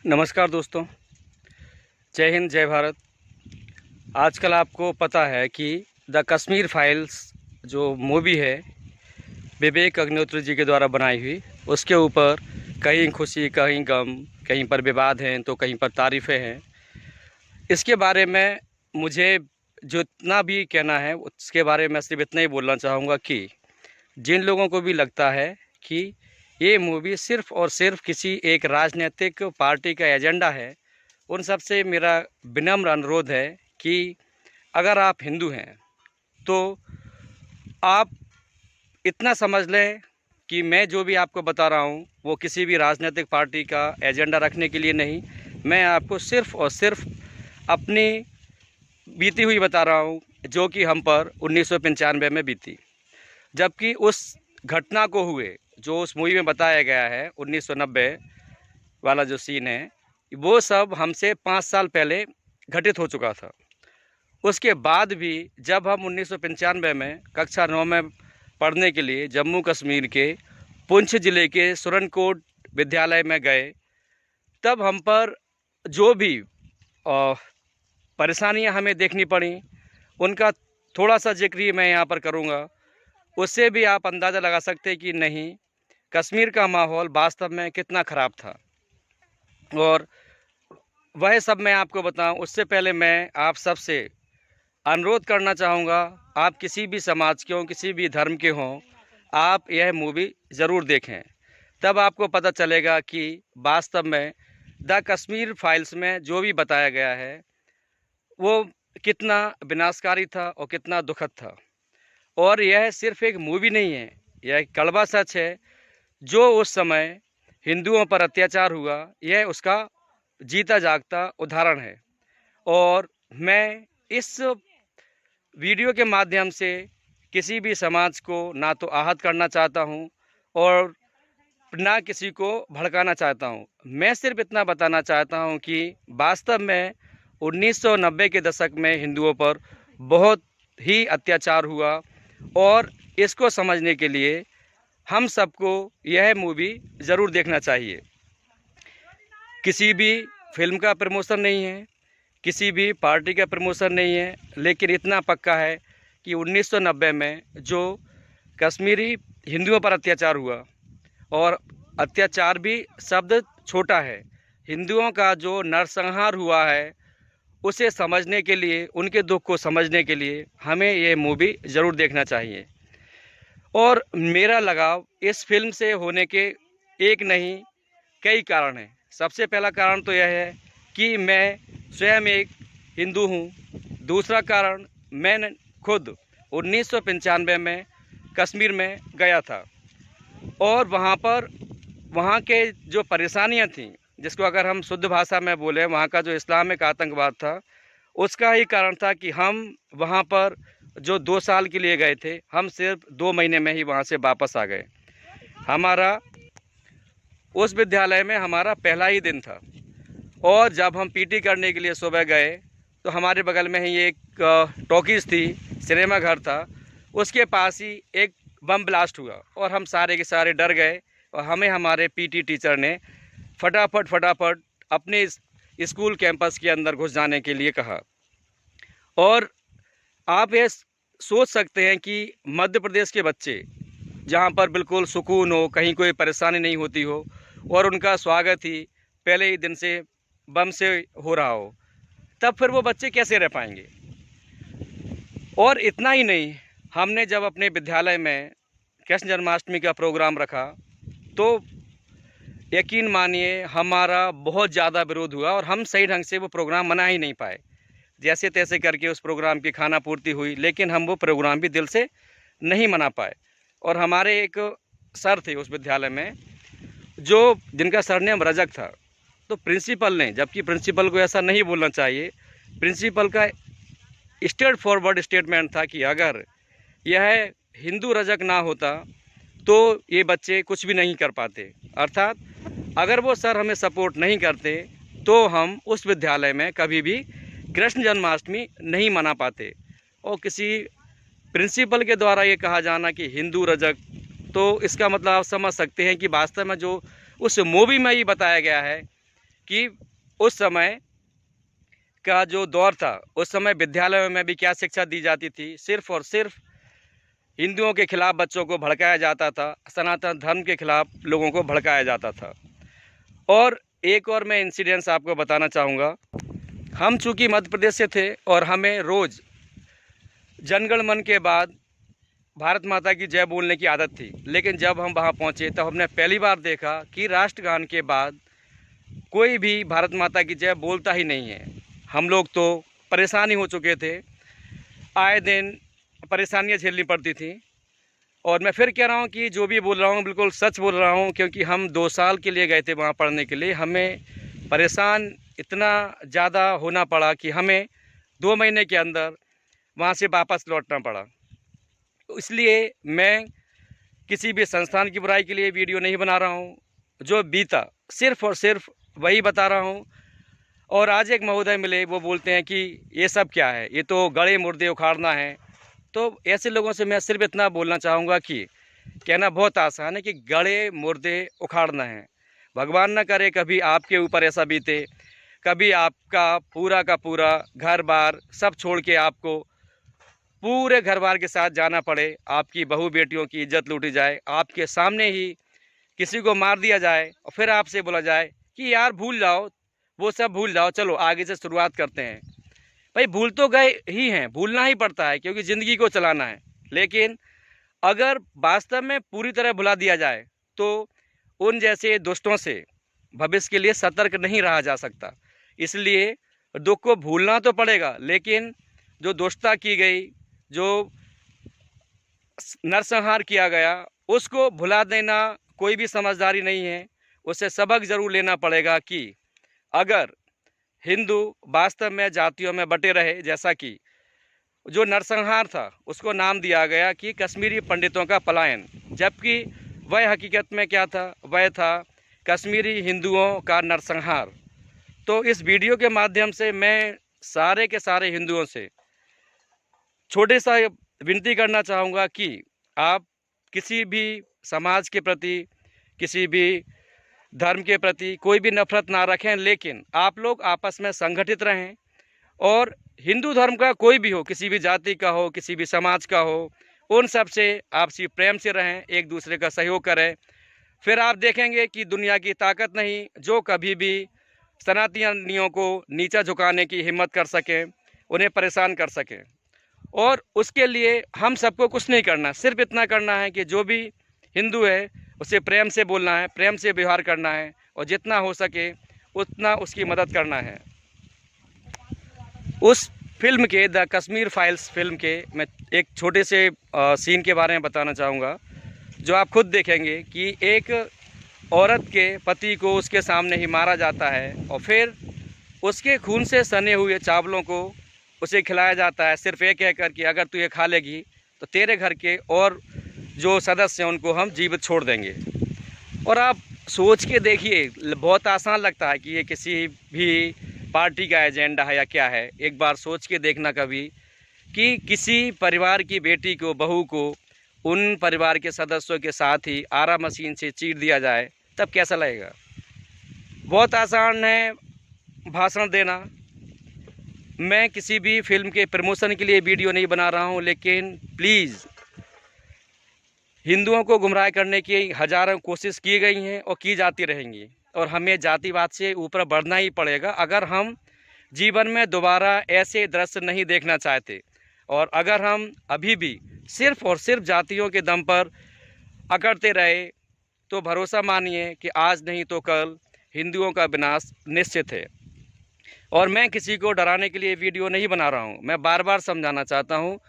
नमस्कार दोस्तों, जय हिंद, जय भारत। आजकल आपको पता है कि द कश्मीर फाइल्स जो मूवी है विवेक अग्निहोत्री जी के द्वारा बनाई हुई, उसके ऊपर कहीं खुशी, कहीं गम, कहीं पर विवाद हैं तो कहीं पर तारीफ़ें हैं। इसके बारे में मुझे जितना भी कहना है उसके बारे में सिर्फ इतना ही बोलना चाहूँगा कि जिन लोगों को भी लगता है कि ये मूवी सिर्फ़ और सिर्फ किसी एक राजनीतिक पार्टी का एजेंडा है, उन सब से मेरा विनम्र अनुरोध है कि अगर आप हिंदू हैं तो आप इतना समझ लें कि मैं जो भी आपको बता रहा हूँ वो किसी भी राजनीतिक पार्टी का एजेंडा रखने के लिए नहीं, मैं आपको सिर्फ़ और सिर्फ अपनी बीती हुई बता रहा हूँ जो कि हम पर 1995 में बीती। जबकि उस घटना को हुए जो उस मूवी में बताया गया है 1990 वाला जो सीन है, वो सब हमसे 5 साल पहले घटित हो चुका था। उसके बाद भी जब हम 1995 में कक्षा 9 में पढ़ने के लिए जम्मू कश्मीर के पुंछ ज़िले के सुरनकोट विद्यालय में गए, तब हम पर जो भी परेशानियां हमें देखनी पड़ी, उनका थोड़ा सा जिक्र ही मैं यहाँ पर करूँगा। उससे भी आप अंदाज़ा लगा सकते हैं कि नहीं, कश्मीर का माहौल वास्तव में कितना ख़राब था। और वह सब मैं आपको बताऊं, उससे पहले मैं आप सबसे अनुरोध करना चाहूँगा, आप किसी भी समाज के हों, किसी भी धर्म के हों, आप यह मूवी ज़रूर देखें। तब आपको पता चलेगा कि वास्तव में द कश्मीर फाइल्स में जो भी बताया गया है वो कितना विनाशकारी था और कितना दुखद था। और यह सिर्फ एक मूवी नहीं है, यह एक कड़वा सच है। जो उस समय हिंदुओं पर अत्याचार हुआ, यह उसका जीता जागता उदाहरण है। और मैं इस वीडियो के माध्यम से किसी भी समाज को ना तो आहत करना चाहता हूं और ना किसी को भड़काना चाहता हूं। मैं सिर्फ इतना बताना चाहता हूं कि वास्तव में 1990 के दशक में हिंदुओं पर बहुत ही अत्याचार हुआ और इसको समझने के लिए हम सबको यह मूवी ज़रूर देखना चाहिए। किसी भी फिल्म का प्रमोशन नहीं है, किसी भी पार्टी का प्रमोशन नहीं है, लेकिन इतना पक्का है कि 1990 में जो कश्मीरी हिंदुओं पर अत्याचार हुआ, और अत्याचार भी शब्द छोटा है, हिंदुओं का जो नरसंहार हुआ है उसे समझने के लिए, उनके दुख को समझने के लिए हमें ये मूवी ज़रूर देखना चाहिए। और मेरा लगाव इस फिल्म से होने के एक नहीं, कई कारण हैं। सबसे पहला कारण तो यह है कि मैं स्वयं एक हिंदू हूँ। दूसरा कारण, मैं खुद 1995 में कश्मीर में गया था और वहाँ के जो परेशानियाँ थीं, जिसको अगर हम शुद्ध भाषा में बोलें, वहाँ का जो इस्लामिक आतंकवाद था, उसका ही कारण था कि हम वहाँ पर जो 2 साल के लिए गए थे, हम सिर्फ 2 महीने में ही वहाँ से वापस आ गए। हमारा उस विद्यालय में हमारा पहला ही दिन था और जब हम पीटी करने के लिए सुबह गए तो हमारे बगल में ही एक टॉकीज़ थी, सिनेमा घर था, उसके पास ही एक बम ब्लास्ट हुआ और हम सारे के सारे डर गए और हमें हमारे पीटी टीचर ने फटाफट अपने स्कूल कैंपस के अंदर घुस जाने के लिए कहा। और आप ये सोच सकते हैं कि मध्य प्रदेश के बच्चे, जहाँ पर बिल्कुल सुकून हो, कहीं कोई परेशानी नहीं होती हो, और उनका स्वागत ही पहले ही दिन से बम से हो रहा हो, तब फिर वो बच्चे कैसे रह पाएंगे। और इतना ही नहीं, हमने जब अपने विद्यालय में कृष्ण जन्माष्टमी का प्रोग्राम रखा तो यकीन मानिए हमारा बहुत ज़्यादा विरोध हुआ और हम सही ढंग से वो प्रोग्राम मना ही नहीं पाए। जैसे तैसे करके उस प्रोग्राम की खाना पूर्ति हुई, लेकिन हम वो प्रोग्राम भी दिल से नहीं मना पाए। और हमारे एक सर थे उस विद्यालय में, जो जिनका सरनेम रजक था, तो प्रिंसिपल ने, जबकि प्रिंसिपल को ऐसा नहीं बोलना चाहिए, प्रिंसिपल का स्ट्रेट फॉरवर्ड स्टेटमेंट था कि अगर यह हिंदू रजक ना होता तो ये बच्चे कुछ भी नहीं कर पाते। अर्थात अगर वो सर हमें सपोर्ट नहीं करते तो हम उस विद्यालय में कभी भी कृष्ण जन्माष्टमी नहीं मना पाते। और किसी प्रिंसिपल के द्वारा ये कहा जाना कि हिंदू रजक, तो इसका मतलब आप समझ सकते हैं कि वास्तव में जो उस मूवी में ही बताया गया है कि उस समय का जो दौर था, उस समय विद्यालयों में भी क्या शिक्षा दी जाती थी, सिर्फ़ और सिर्फ हिंदुओं के खिलाफ बच्चों को भड़काया जाता था, सनातन धर्म के खिलाफ लोगों को भड़काया जाता था। और एक और मैं इंसिडेंस आपको बताना चाहूँगा। हम चूँकि मध्य प्रदेश से थे और हमें रोज़ जनगण मन के बाद भारत माता की जय बोलने की आदत थी, लेकिन जब हम वहाँ पहुँचे तब हमने पहली बार देखा कि राष्ट्रगान के बाद कोई भी भारत माता की जय बोलता ही नहीं है। हम लोग तो परेशान ही हो चुके थे, आए दिन परेशानियाँ झेलनी पड़ती थी। और मैं फिर कह रहा हूँ कि जो भी बोल रहा हूँ बिल्कुल सच बोल रहा हूँ, क्योंकि हम 2 साल के लिए गए थे वहाँ पढ़ने के लिए। हमें परेशान इतना ज़्यादा होना पड़ा कि हमें 2 महीने के अंदर वहाँ से वापस लौटना पड़ा। इसलिए मैं किसी भी संस्थान की बुराई के लिए वीडियो नहीं बना रहा हूँ, जो बीता सिर्फ़ और सिर्फ वही बता रहा हूँ। और आज एक महोदय मिले, वो बोलते हैं कि ये सब क्या है, ये तो गड़े मुर्दे उखाड़ना है। तो ऐसे लोगों से मैं सिर्फ इतना बोलना चाहूँगा कि कहना बहुत आसान है कि गड़े मुर्दे उखाड़ना है। भगवान न करे कभी आपके ऊपर ऐसा बीते, कभी आपका पूरा का पूरा घर बार सब छोड़ के आपको पूरे घर बार के साथ जाना पड़े, आपकी बहू बेटियों की इज्जत लूटी जाए, आपके सामने ही किसी को मार दिया जाए और फिर आपसे बोला जाए कि यार भूल जाओ, वो सब भूल जाओ, चलो आगे से शुरुआत करते हैं। भाई भूल तो गए ही हैं, भूलना ही पड़ता है क्योंकि ज़िंदगी को चलाना है। लेकिन अगर वास्तव में पूरी तरह भुला दिया जाए तो उन जैसे दुष्टों से भविष्य के लिए सतर्क नहीं रहा जा सकता। इसलिए दुख को भूलना तो पड़ेगा, लेकिन जो दुष्टता की गई, जो नरसंहार किया गया, उसको भुला देना कोई भी समझदारी नहीं है। उससे सबक ज़रूर लेना पड़ेगा कि अगर हिंदू वास्तव में जातियों में बटे रहे, जैसा कि जो नरसंहार था उसको नाम दिया गया कि कश्मीरी पंडितों का पलायन, जबकि वह हकीकत में क्या था, वह था कश्मीरी हिंदुओं का नरसंहार। तो इस वीडियो के माध्यम से मैं सारे के सारे हिंदुओं से छोटे सा विनती करना चाहूँगा कि आप किसी भी समाज के प्रति, किसी भी धर्म के प्रति कोई भी नफरत ना रखें, लेकिन आप लोग आपस में संगठित रहें। और हिंदू धर्म का कोई भी हो, किसी भी जाति का हो, किसी भी समाज का हो, उन सब से आपसी प्रेम से रहें, एक दूसरे का सहयोग करें। फिर आप देखेंगे कि दुनिया की ताकत नहीं जो कभी भी सनातनियों को नीचा झुकाने की हिम्मत कर सकें, उन्हें परेशान कर सकें। और उसके लिए हम सबको कुछ नहीं करना, सिर्फ इतना करना है कि जो भी हिंदू है उसे प्रेम से बोलना है, प्रेम से व्यवहार करना है और जितना हो सके उतना उसकी मदद करना है। उस फिल्म के द कश्मीर फाइल्स फिल्म के मैं एक छोटे से सीन के बारे में बताना चाहूँगा, जो आप खुद देखेंगे कि एक औरत के पति को उसके सामने ही मारा जाता है और फिर उसके खून से सने हुए चावलों को उसे खिलाया जाता है, सिर्फ ये कहकर कि अगर तू ये खा लेगी तो तेरे घर के और जो सदस्य हैं उनको हम जीवित छोड़ देंगे। और आप सोच के देखिए, बहुत आसान लगता है कि ये किसी भी पार्टी का एजेंडा है या क्या है। एक बार सोच के देखना कभी कि किसी परिवार की बेटी को, बहू को उन परिवार के सदस्यों के साथ ही आरा मशीन से चीर दिया जाए, तब कैसा लगेगा। बहुत आसान है भाषण देना। मैं किसी भी फिल्म के प्रमोशन के लिए वीडियो नहीं बना रहा हूं, लेकिन प्लीज़ हिंदुओं को गुमराह करने की हज़ारों कोशिश की गई हैं और की जाती रहेंगी। और हमें जातिवाद से ऊपर बढ़ना ही पड़ेगा अगर हम जीवन में दोबारा ऐसे दृश्य नहीं देखना चाहते। और अगर हम अभी भी सिर्फ और सिर्फ जातियों के दम पर अकड़ते रहे तो भरोसा मानिए कि आज नहीं तो कल हिंदुओं का विनाश निश्चित है। और मैं किसी को डराने के लिए वीडियो नहीं बना रहा हूँ, मैं बार बार समझाना चाहता हूँ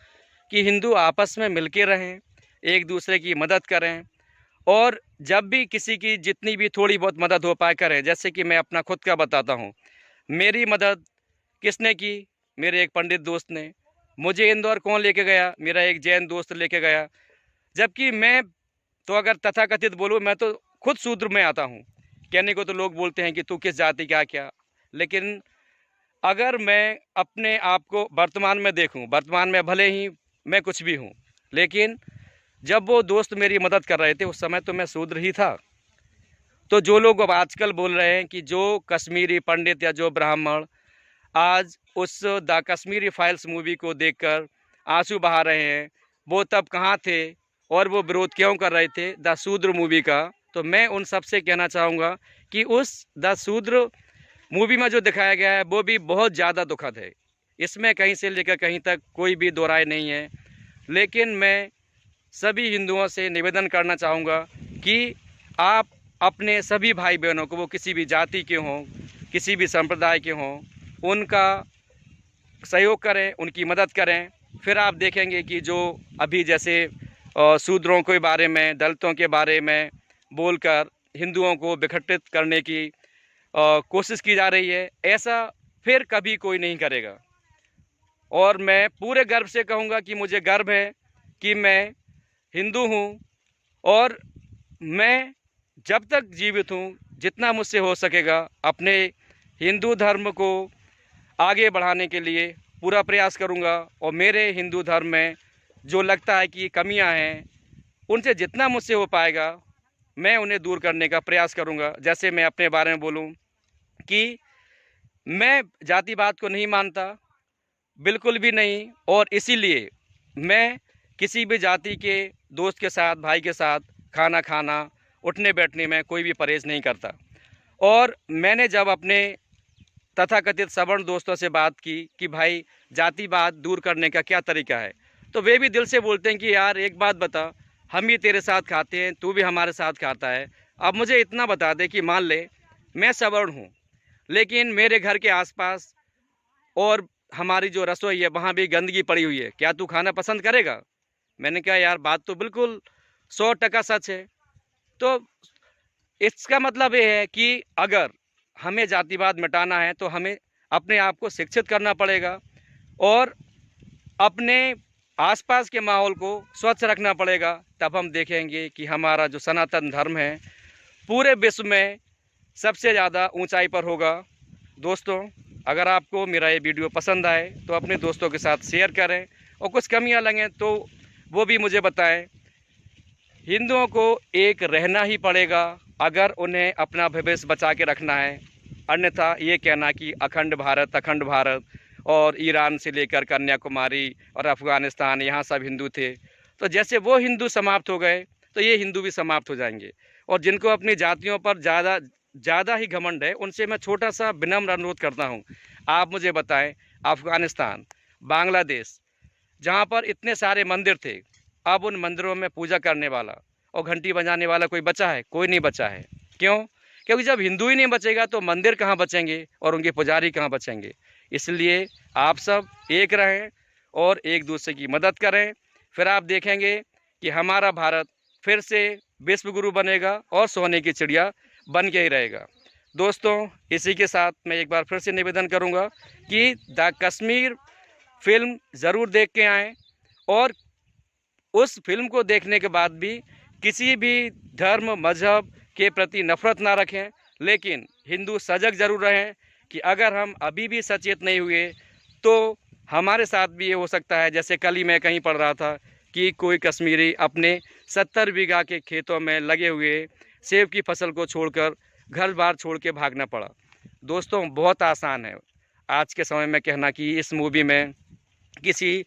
कि हिंदू आपस में मिलके रहें, एक दूसरे की मदद करें। और जब भी किसी की जितनी भी थोड़ी बहुत मदद हो पाए करें। जैसे कि मैं अपना खुद का बताता हूँ, मेरी मदद किसने की? मेरे एक पंडित दोस्त ने। मुझे इंदौर कौन लेके गया? मेरा एक जैन दोस्त लेके गया। जबकि मैं तो अगर तथाकथित बोलूँ, मैं तो खुद शूद्र में आता हूँ। कहने को तो लोग बोलते हैं कि तू किस जाति का क्या, लेकिन अगर मैं अपने आप को वर्तमान में देखूं, वर्तमान में भले ही मैं कुछ भी हूं, लेकिन जब वो दोस्त मेरी मदद कर रहे थे उस समय तो मैं शूद्र ही था। तो जो लोग अब आजकल बोल रहे हैं कि जो कश्मीरी पंडित या जो ब्राह्मण आज उस द कश्मीरी फाइल्स मूवी को देखकर आंसू बहा रहे हैं, वो तब कहाँ थे और वो विरोध क्यों कर रहे थे द शूद्र मूवी का। तो मैं उन सब से कहना चाहूँगा कि उस द शूद्र मूवी में जो दिखाया गया है वो भी बहुत ज़्यादा दुखद है। इसमें कहीं से लेकर कहीं तक कोई भी दो राय नहीं है। लेकिन मैं सभी हिंदुओं से निवेदन करना चाहूँगा कि आप अपने सभी भाई बहनों को, वो किसी भी जाति के हों, किसी भी संप्रदाय के हों, उनका सहयोग करें, उनकी मदद करें। फिर आप देखेंगे कि जो अभी जैसे शूद्रों के बारे में, दलितों के बारे में बोलकर हिंदुओं को विघटित करने की कोशिश की जा रही है, ऐसा फिर कभी कोई नहीं करेगा। और मैं पूरे गर्व से कहूँगा कि मुझे गर्व है कि मैं हिंदू हूँ और मैं जब तक जीवित हूँ, जितना मुझसे हो सकेगा अपने हिंदू धर्म को आगे बढ़ाने के लिए पूरा प्रयास करूँगा। और मेरे हिंदू धर्म में जो लगता है कि कमियां हैं, उनसे जितना मुझसे हो पाएगा मैं उन्हें दूर करने का प्रयास करूँगा। जैसे मैं अपने बारे में बोलूँ कि मैं जातिवाद को नहीं मानता, बिल्कुल भी नहीं। और इसीलिए मैं किसी भी जाति के दोस्त के साथ, भाई के साथ खाना खाना, उठने बैठने में कोई भी परहेज़ नहीं करता। और मैंने जब अपने तथाकथित सवर्ण दोस्तों से बात की कि भाई जातिवाद दूर करने का क्या तरीका है, तो वे भी दिल से बोलते हैं कि यार एक बात बता, हम भी तेरे साथ खाते हैं, तू भी हमारे साथ खाता है, अब मुझे इतना बता दे कि मान ले मैं सवर्ण हूँ लेकिन मेरे घर के आसपास और हमारी जो रसोई है वहाँ भी गंदगी पड़ी हुई है, क्या तू खाना पसंद करेगा? मैंने कहा यार बात तो बिल्कुल 100% सच है। तो इसका मतलब ये है कि अगर हमें जातिवाद मिटाना है तो हमें अपने आप को शिक्षित करना पड़ेगा और अपने आसपास के माहौल को स्वच्छ रखना पड़ेगा। तब हम देखेंगे कि हमारा जो सनातन धर्म है पूरे विश्व में सबसे ज़्यादा ऊंचाई पर होगा। दोस्तों, अगर आपको मेरा ये वीडियो पसंद आए तो अपने दोस्तों के साथ शेयर करें और कुछ कमियां लगें तो वो भी मुझे बताएं। हिंदुओं को एक रहना ही पड़ेगा अगर उन्हें अपना भविष्य बचा के रखना है। अन्यथा ये कहना कि अखंड भारत और ईरान से लेकर कन्याकुमारी और अफ़गानिस्तान यहाँ सब हिंदू थे, तो जैसे वो हिंदू समाप्त हो गए तो ये हिंदू भी समाप्त हो जाएंगे। और जिनको अपनी जातियों पर ज़्यादा ही घमंड है, उनसे मैं छोटा सा विनम्र अनुरोध करता हूँ, आप मुझे बताएं अफ़गानिस्तान, बांग्लादेश, जहाँ पर इतने सारे मंदिर थे, अब उन मंदिरों में पूजा करने वाला और घंटी बजाने वाला कोई बचा है? कोई नहीं बचा है। क्यों? क्योंकि जब हिंदू ही नहीं बचेगा तो मंदिर कहाँ बचेंगे और उनके पुजारी कहाँ बचेंगे। इसलिए आप सब एक रहें और एक दूसरे की मदद करें, फिर आप देखेंगे कि हमारा भारत फिर से विश्व गुरु बनेगा और सोने की चिड़िया बन के ही रहेगा। दोस्तों, इसी के साथ मैं एक बार फिर से निवेदन करूंगा कि द कश्मीर फिल्म ज़रूर देख के आएँ और उस फिल्म को देखने के बाद भी किसी भी धर्म मजहब के प्रति नफरत ना रखें, लेकिन हिंदू सजग ज़रूर रहें कि अगर हम अभी भी सचेत नहीं हुए तो हमारे साथ भी ये हो सकता है। जैसे कल ही मैं कहीं पढ़ रहा था कि कोई कश्मीरी अपने 70 बीघा के खेतों में लगे हुए सेब की फसल को छोड़कर घर बार छोड़ के भागना पड़ा। दोस्तों, बहुत आसान है आज के समय में कहना कि इस मूवी में किसी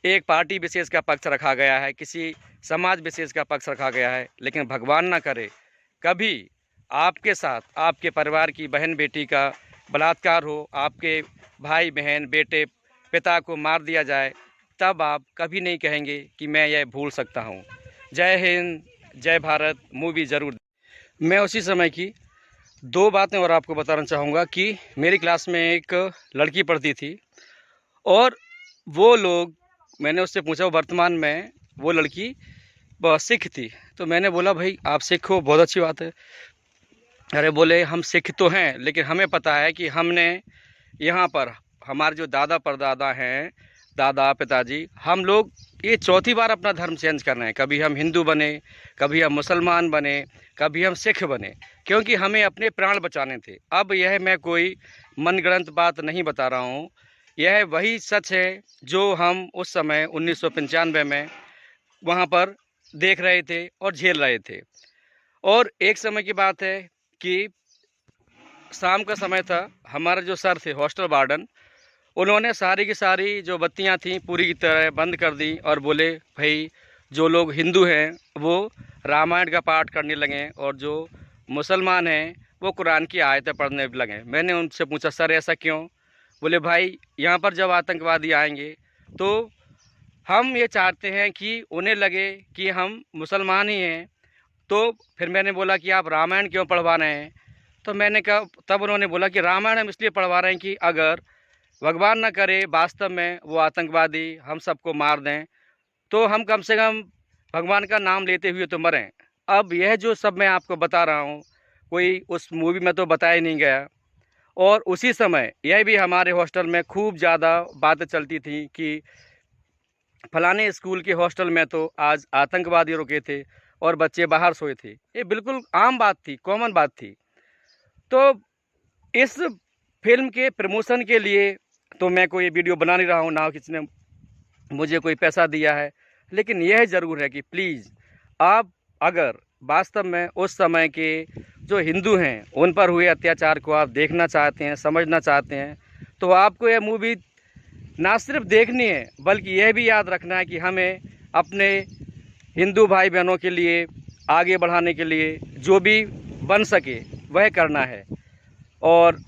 एक पार्टी विशेष का पक्ष रखा गया है, किसी समाज विशेष का पक्ष रखा गया है। लेकिन भगवान ना करे कभी आपके साथ आपके परिवार की बहन बेटी का बलात्कार हो, आपके भाई बहन बेटे पिता को मार दिया जाए, तब आप कभी नहीं कहेंगे कि मैं यह भूल सकता हूँ। जय हिंद, जय भारत मूवी ज़रूर। मैं उसी समय की दो बातें और आपको बताना चाहूँगा कि मेरी क्लास में एक लड़की पढ़ती थी और वो लोग, मैंने उससे पूछा, वर्तमान में वो लड़की सिख थी। तो मैंने बोला भाई आप सिख हो, बहुत अच्छी बात है। अरे बोले हम सिख तो हैं लेकिन हमें पता है कि हमने यहाँ पर हमारे जो दादा परदादा हैं, दादा पिताजी, हम लोग ये चौथी बार अपना धर्म चेंज कर रहे हैं। कभी हम हिंदू बने, कभी हम मुसलमान बने, कभी हम सिख बने, क्योंकि हमें अपने प्राण बचाने थे। अब यह मैं कोई मनगढ़ंत बात नहीं बता रहा हूँ, यह वही सच है जो हम उस समय 1995 में वहाँ पर देख रहे थे और झेल रहे थे। और एक समय की बात है कि शाम का समय था, हमारे जो सर थे हॉस्टल वार्डन, उन्होंने सारी की सारी जो बत्तियां थीं पूरी की तरह बंद कर दी और बोले भाई जो लोग हिंदू हैं वो रामायण का पाठ करने लगे और जो मुसलमान हैं वो कुरान की आयतें पढ़ने लगे। मैंने उनसे पूछा सर ऐसा क्यों? बोले भाई यहाँ पर जब आतंकवादी आएंगे तो हम ये चाहते हैं कि उन्हें लगे कि हम मुसलमान ही हैं। तो फिर मैंने बोला कि आप रामायण क्यों पढ़वा रहे हैं? तो मैंने कहा, तब उन्होंने बोला कि रामायण हम इसलिए पढ़वा रहे हैं कि अगर भगवान न करे वास्तव में वो आतंकवादी हम सबको मार दें तो हम कम से कम भगवान का नाम लेते हुए तो मरें। अब यह जो सब मैं आपको बता रहा हूँ कोई उस मूवी में तो बताया नहीं गया। और उसी समय यह भी हमारे हॉस्टल में खूब ज़्यादा बातें चलती थी कि फलाने स्कूल के हॉस्टल में तो आज आतंकवादी रुके थे और बच्चे बाहर सोए थे। ये बिल्कुल आम बात थी, कॉमन बात थी। तो इस फिल्म के प्रमोशन के लिए तो मैं कोई वीडियो बना नहीं रहा हूँ, ना किसी ने मुझे कोई पैसा दिया है, लेकिन यह ज़रूर है कि प्लीज़ आप अगर वास्तव में उस समय के जो हिंदू हैं उन पर हुए अत्याचार को आप देखना चाहते हैं, समझना चाहते हैं, तो आपको यह मूवी ना सिर्फ देखनी है बल्कि यह भी याद रखना है कि हमें अपने हिंदू भाई बहनों के लिए आगे बढ़ाने के लिए जो भी बन सके वह करना है। और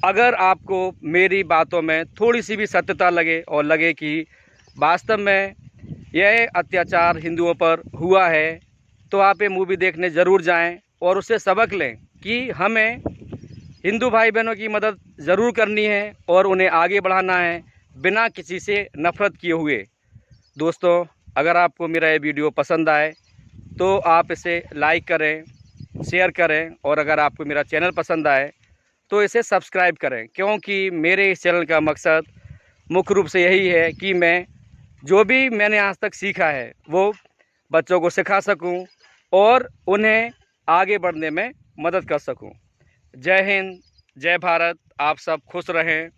अगर आपको मेरी बातों में थोड़ी सी भी सत्यता लगे और लगे कि वास्तव में यह अत्याचार हिंदुओं पर हुआ है तो आप ये मूवी देखने ज़रूर जाएं और उससे सबक लें कि हमें हिंदू भाई बहनों की मदद ज़रूर करनी है और उन्हें आगे बढ़ाना है बिना किसी से नफ़रत किए हुए। दोस्तों, अगर आपको मेरा ये वीडियो पसंद आए तो आप इसे लाइक करें, शेयर करें और अगर आपको मेरा चैनल पसंद आए तो इसे सब्सक्राइब करें, क्योंकि मेरे इस चैनल का मकसद मुख्य रूप से यही है कि मैं जो भी मैंने आज तक सीखा है वो बच्चों को सिखा सकूं और उन्हें आगे बढ़ने में मदद कर सकूं। जय हिंद, जय भारत। आप सब खुश रहें।